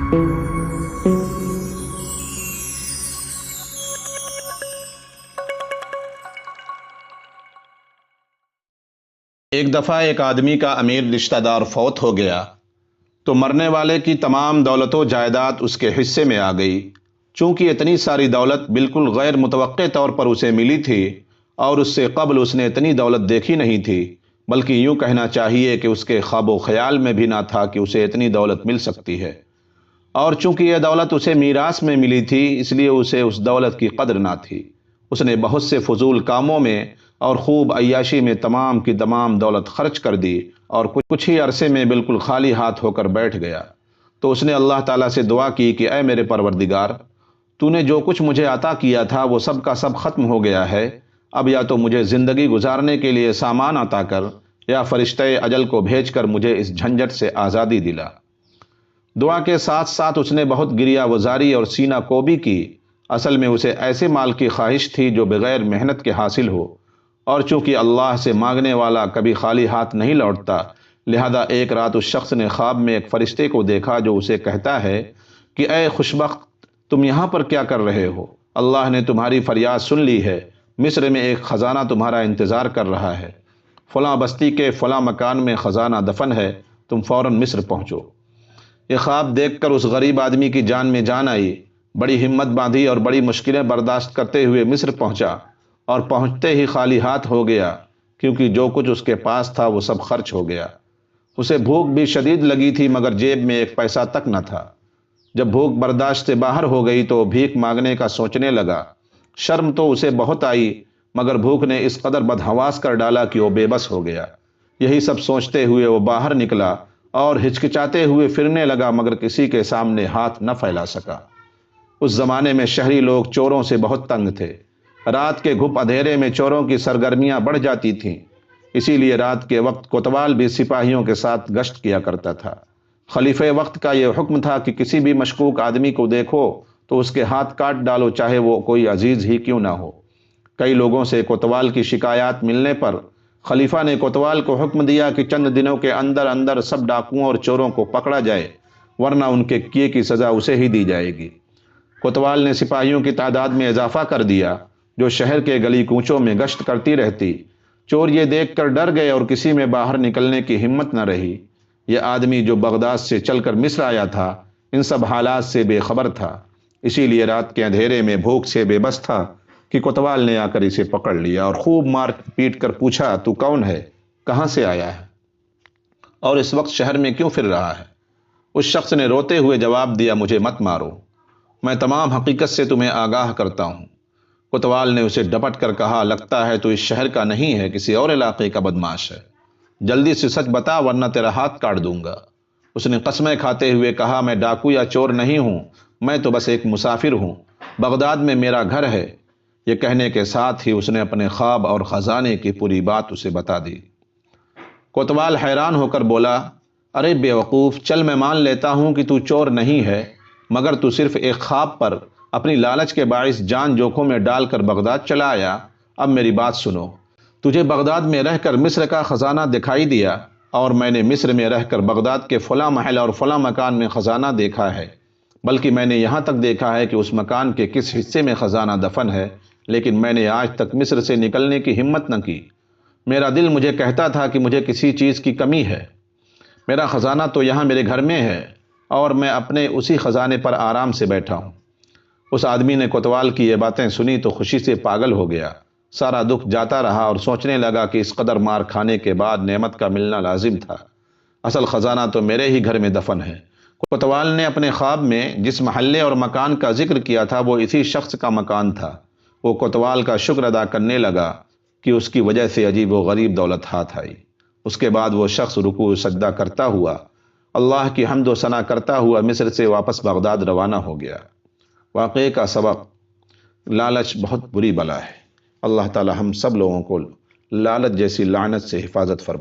ایک دفعہ ایک آدمی کا امیر رشتہ دار فوت ہو گیا تو مرنے والے کی تمام دولت و جائیداد اس کے حصے میں آ گئی۔ چونکہ اتنی ساری دولت بالکل غیر متوقع طور پر اسے ملی تھی اور اس سے قبل اس نے اتنی دولت دیکھی نہیں تھی، بلکہ یوں کہنا چاہیے کہ اس کے خواب و خیال میں بھی نہ تھا کہ اسے اتنی دولت مل سکتی ہے۔ اور چونکہ یہ دولت اسے میراث میں ملی تھی، اس لیے اسے اس دولت کی قدر نہ تھی۔ اس نے بہت سے فضول کاموں میں اور خوب عیاشی میں تمام کی تمام دولت خرچ کر دی اور کچھ ہی عرصے میں بالکل خالی ہاتھ ہو کر بیٹھ گیا۔ تو اس نے اللہ تعالیٰ سے دعا کی کہ اے میرے پروردگار، تو نے جو کچھ مجھے عطا کیا تھا وہ سب کا سب ختم ہو گیا ہے، اب یا تو مجھے زندگی گزارنے کے لیے سامان عطا کر یا فرشتہ اجل کو بھیج کر مجھے اس جھنجھٹ سے آزادی دلا۔ دعا کے ساتھ ساتھ اس نے بہت گریہ وزاری اور سینہ کوبی کی۔ اصل میں اسے ایسے مال کی خواہش تھی جو بغیر محنت کے حاصل ہو، اور چونکہ اللہ سے مانگنے والا کبھی خالی ہاتھ نہیں لوٹتا، لہذا ایک رات اس شخص نے خواب میں ایک فرشتے کو دیکھا جو اسے کہتا ہے کہ اے خوشبخت، تم یہاں پر کیا کر رہے ہو؟ اللہ نے تمہاری فریاد سن لی ہے، مصر میں ایک خزانہ تمہارا انتظار کر رہا ہے، فلاں بستی کے فلاں مکان میں خزانہ دفن ہے، تم فوراً مصر پہنچو۔ یہ خواب دیکھ کر اس غریب آدمی کی جان میں جان آئی، بڑی ہمت باندھی اور بڑی مشکلیں برداشت کرتے ہوئے مصر پہنچا، اور پہنچتے ہی خالی ہاتھ ہو گیا، کیونکہ جو کچھ اس کے پاس تھا وہ سب خرچ ہو گیا۔ اسے بھوک بھی شدید لگی تھی مگر جیب میں ایک پیسہ تک نہ تھا۔ جب بھوک برداشت سے باہر ہو گئی تو بھیک مانگنے کا سوچنے لگا۔ شرم تو اسے بہت آئی مگر بھوک نے اس قدر بدحواس کر ڈالا کہ وہ بے بس ہو گیا۔ یہی سب سوچتے ہوئے وہ باہر نکلا اور ہچکچاتے ہوئے پھرنے لگا مگر کسی کے سامنے ہاتھ نہ پھیلا سکا۔ اس زمانے میں شہری لوگ چوروں سے بہت تنگ تھے۔ رات کے گھپ اندھیرے میں چوروں کی سرگرمیاں بڑھ جاتی تھیں، اسی لیے رات کے وقت کوتوال بھی سپاہیوں کے ساتھ گشت کیا کرتا تھا۔ خلیفہ وقت کا یہ حکم تھا کہ کسی بھی مشکوک آدمی کو دیکھو تو اس کے ہاتھ کاٹ ڈالو، چاہے وہ کوئی عزیز ہی کیوں نہ ہو۔ کئی لوگوں سے کوتوال کی شکایات ملنے پر خلیفہ نے کوتوال کو حکم دیا کہ چند دنوں کے اندر اندر سب ڈاکوؤں اور چوروں کو پکڑا جائے، ورنہ ان کے کیے کی سزا اسے ہی دی جائے گی۔ کوتوال نے سپاہیوں کی تعداد میں اضافہ کر دیا جو شہر کے گلی کوچوں میں گشت کرتی رہتی۔ چور یہ دیکھ کر ڈر گئے اور کسی میں باہر نکلنے کی ہمت نہ رہی۔ یہ آدمی جو بغداد سے چل کر مصر آیا تھا ان سب حالات سے بے خبر تھا، اسی لیے رات کے اندھیرے میں بھوک سے بے بس تھا کہ کوتوال نے آ کر اسے پکڑ لیا اور خوب مار پیٹ کر پوچھا، تو کون ہے، کہاں سے آیا ہے اور اس وقت شہر میں کیوں پھر رہا ہے؟ اس شخص نے روتے ہوئے جواب دیا، مجھے مت مارو، میں تمام حقیقت سے تمہیں آگاہ کرتا ہوں۔ کوتوال نے اسے ڈپٹ کر کہا، لگتا ہے تو اس شہر کا نہیں ہے، کسی اور علاقے کا بدمعاش ہے، جلدی سے سچ بتا ورنہ تیرا ہاتھ کاٹ دوں گا۔ اس نے قسمیں کھاتے ہوئے کہا، میں ڈاکو یا چور نہیں ہوں، میں تو بس ایک مسافر ہوں، بغداد میں میرا گھر ہے۔ یہ کہنے کے ساتھ ہی اس نے اپنے خواب اور خزانے کی پوری بات اسے بتا دی۔ کوتوال حیران ہو کر بولا، ارے بے وقوف، چل میں مان لیتا ہوں کہ تو چور نہیں ہے، مگر تو صرف ایک خواب پر اپنی لالچ کے باعث جان جوکھم میں ڈال کر بغداد چلا آیا۔ اب میری بات سنو، تجھے بغداد میں رہ کر مصر کا خزانہ دکھائی دیا اور میں نے مصر میں رہ کر بغداد کے فلاں محل اور فلاں مکان میں خزانہ دیکھا ہے، بلکہ میں نے یہاں تک دیکھا ہے کہ اس مکان کے کس حصے میں خزانہ دفن ہے، لیکن میں نے آج تک مصر سے نکلنے کی ہمت نہ کی۔ میرا دل مجھے کہتا تھا کہ مجھے کسی چیز کی کمی ہے، میرا خزانہ تو یہاں میرے گھر میں ہے اور میں اپنے اسی خزانے پر آرام سے بیٹھا ہوں۔ اس آدمی نے کوتوال کی یہ باتیں سنی تو خوشی سے پاگل ہو گیا، سارا دکھ جاتا رہا اور سوچنے لگا کہ اس قدر مار کھانے کے بعد نعمت کا ملنا لازم تھا، اصل خزانہ تو میرے ہی گھر میں دفن ہے۔ کوتوال نے اپنے خواب میں جس محلے اور مکان کا ذکر کیا تھا وہ اسی شخص کا مکان تھا۔ وہ کوتوال کا شکر ادا کرنے لگا کہ اس کی وجہ سے عجیب و غریب دولت ہاتھ آئی۔ اس کے بعد وہ شخص رکوع سجدہ کرتا ہوا اللہ کی حمد و ثنا کرتا ہوا مصر سے واپس بغداد روانہ ہو گیا۔ واقعے کا سبق، لالچ بہت بری بلا ہے۔ اللہ تعالی ہم سب لوگوں کو لالچ جیسی لعنت سے حفاظت فرمائے۔